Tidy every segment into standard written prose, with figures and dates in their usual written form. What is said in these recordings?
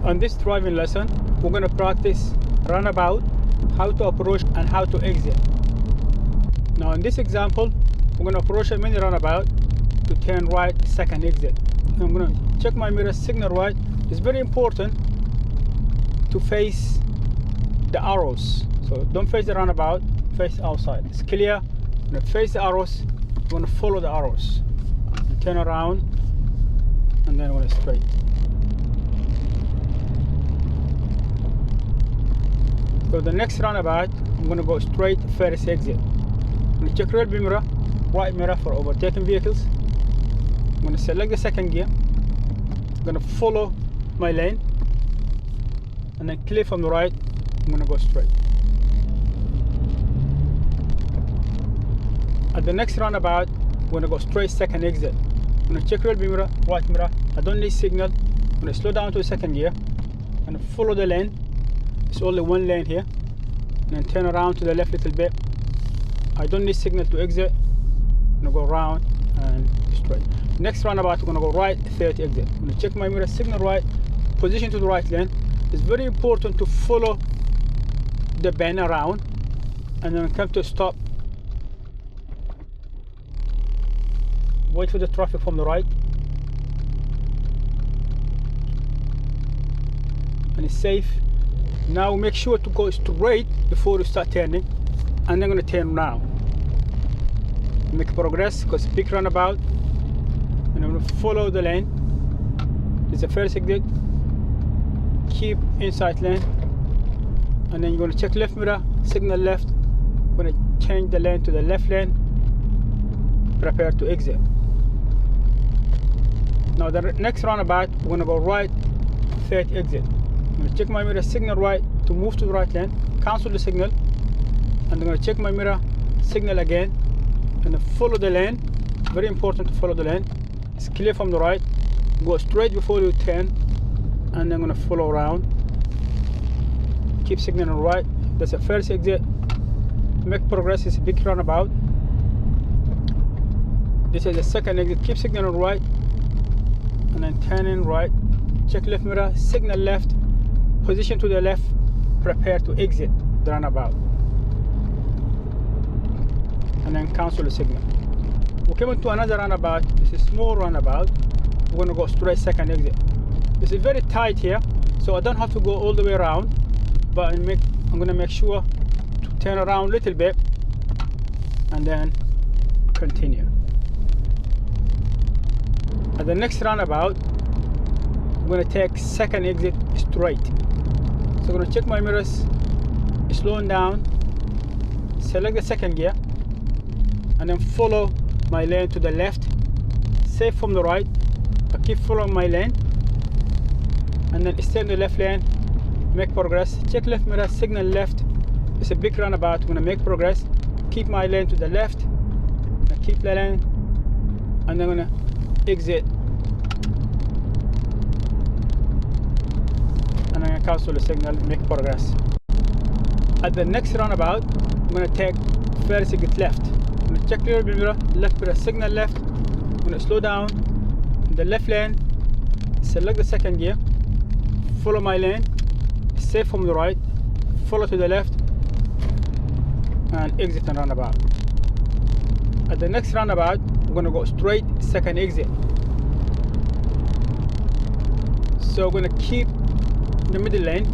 On this driving lesson, we're going to practice runabout, how to approach and how to exit. Now in this example, we're going to approach a mini runabout to turn right, second exit. I'm going to check my mirror, signal right. It's very important to face the arrows. So don't face the runabout, face outside. It's clear. I'm going to face the arrows. I'm going to follow the arrows. Turn around and then I'm going to straight. So the next roundabout, I'm going to go straight first exit. I'm going to check rear view mirror, right mirror for overtaking vehicles. I'm going to select the second gear. I'm going to follow my lane and then clear from the right. I'm going to go straight. At the next roundabout, I'm going to go straight second exit. I'm going to check rear view mirror, right mirror. I don't need signal. I'm going to slow down to the second gear and follow the lane. It's only one lane here. And then turn around to the left a little bit. I don't need signal to exit. I'm going to go around and straight. Next roundabout, we're going to go right, third exit. I'm going to check my mirror, signal right, position to the right lane. It's very important to follow the bend around and then come to a stop. Wait for the traffic from the right. And it's safe. Now make sure to go straight before you start turning, and then I'm going to turn now. Make progress because big runabout, and I'm going to follow the lane. It's the first exit. Keep inside lane, and then you're going to check left mirror, signal left. I'm going to change the lane to the left lane. Prepare to exit. Now the next roundabout, we're going to go right, third exit. I'm going to check my mirror, signal right to move to the right lane, cancel the signal, and I'm going to check my mirror, signal again, and then follow the lane. Very important to follow the lane. It's clear from the right. Go straight before you turn, and I'm going to follow around. Keep signaling right. That's the first exit. Make progress. It's a big roundabout. This is the second exit. Keep signaling right, and then turning right. Check left mirror, signal left. Position to the left, prepare to exit the runabout, and then cancel the signal. We're coming to another runabout. It's a small runabout. We're going to go straight second exit. This is very tight here, so I don't have to go all the way around, but I'm going to make sure to turn around a little bit and then continue. At the next roundabout, I'm going to take second exit straight. So I'm going to check my mirrors, slowing down, select the second gear, and then follow my lane to the left, safe from the right. I keep following my lane, and then stay in the left lane, make progress. Check left mirror, signal left. It's a big roundabout. I'm going to make progress. Keep my lane to the left, and keep the lane, and I'm going to exit. And I'm going to cancel the signal, make progress. At the next roundabout, I'm going to take first exit left. I'm going to check rear view mirror, left mirror, signal left. I'm going to slow down in the left lane, select the second gear, follow my lane, safe from the right, follow to the left, and exit and roundabout. At the next roundabout, I'm going to go straight second exit. So we're going to keep the middle lane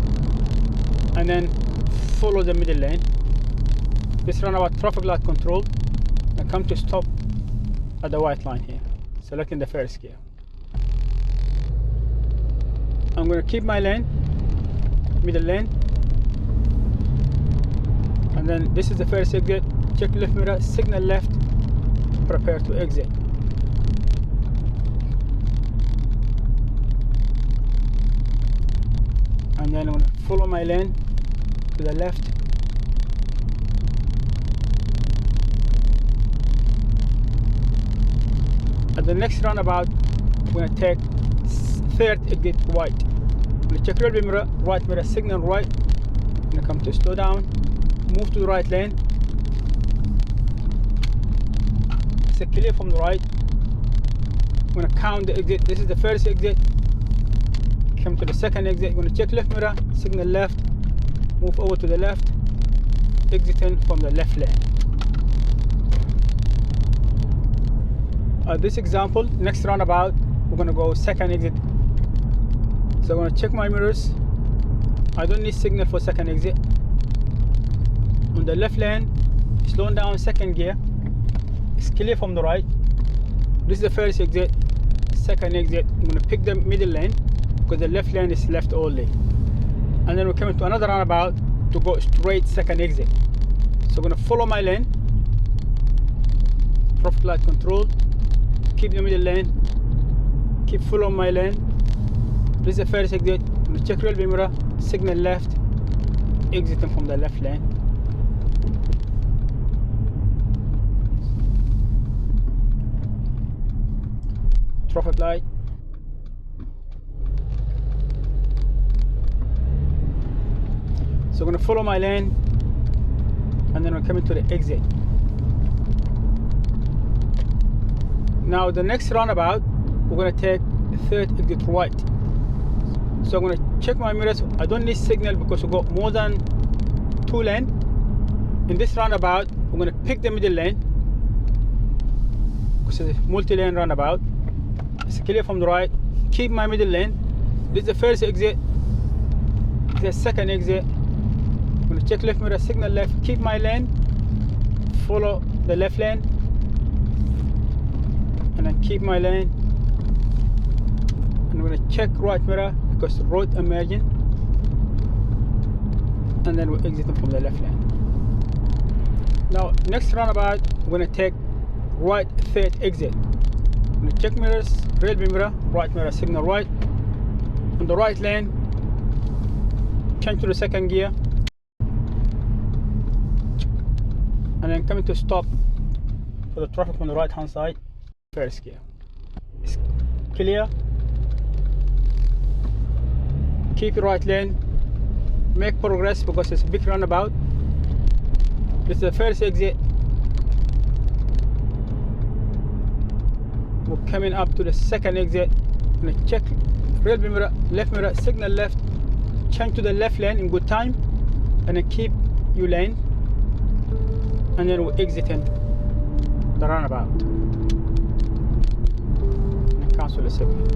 and then follow the middle lane. This roundabout traffic light control, and come to stop at the white line here, selecting the first gear. I'm going to keep my lane, middle lane, and then this is the first exit. Check left mirror, signal left, prepare to exit. And then I'm going to follow my lane to the left. At the next roundabout, I'm going to take third exit right. I'm going to check rear view mirror, right mirror, signal right. I'm going to come to slow down, move to the right lane. It's a clear from the right. I'm going to count the exit. This is the first exit. Come to the second exit. You're going to check left mirror, signal left, move over to the left, exiting from the left lane. This example, next roundabout, we're going to go second exit. So I'm going to check my mirrors. I don't need signal for second exit. On the left lane, slowing down second gear. It's clear from the right. This is the first exit. Second exit, I'm going to pick the middle lane because the left lane is left only. And then we're coming to another roundabout to go straight second exit. So I'm going to follow my lane. Traffic light control. Keep the middle lane. Keep following my lane. This is the first exit. I'm going to check rear view mirror. Signal left. Exiting from the left lane. Traffic light. So I'm going to follow my lane and then we're coming to the exit. Now the next roundabout, we're going to take the third exit right. So I'm going to check my mirrors. I don't need signal because we've got more than 2 lanes. In this roundabout, we're going to pick the middle lane because it's a multi-lane roundabout. It's clear from the right. Keep my middle lane. This is the first exit. This is the second exit. I'm going to check left mirror, signal left. Keep my lane. Follow the left lane. And then keep my lane. And I'm going to check right mirror because the road emerging. And then we're exiting from the left lane. Now, next roundabout, we're going to take right third exit. I'm going to check mirrors, rear view mirror, right mirror, signal right. On the right lane, change to the second gear. And then coming to stop for the traffic on the right hand side. First gear. It's clear. Keep your right lane. Make progress because it's a big roundabout. This is the first exit. We're coming up to the second exit. I'm going to check rear view mirror, left mirror, signal left. Change to the left lane in good time. And then keep your lane. And then we're exiting the roundabout. And cancel the signal.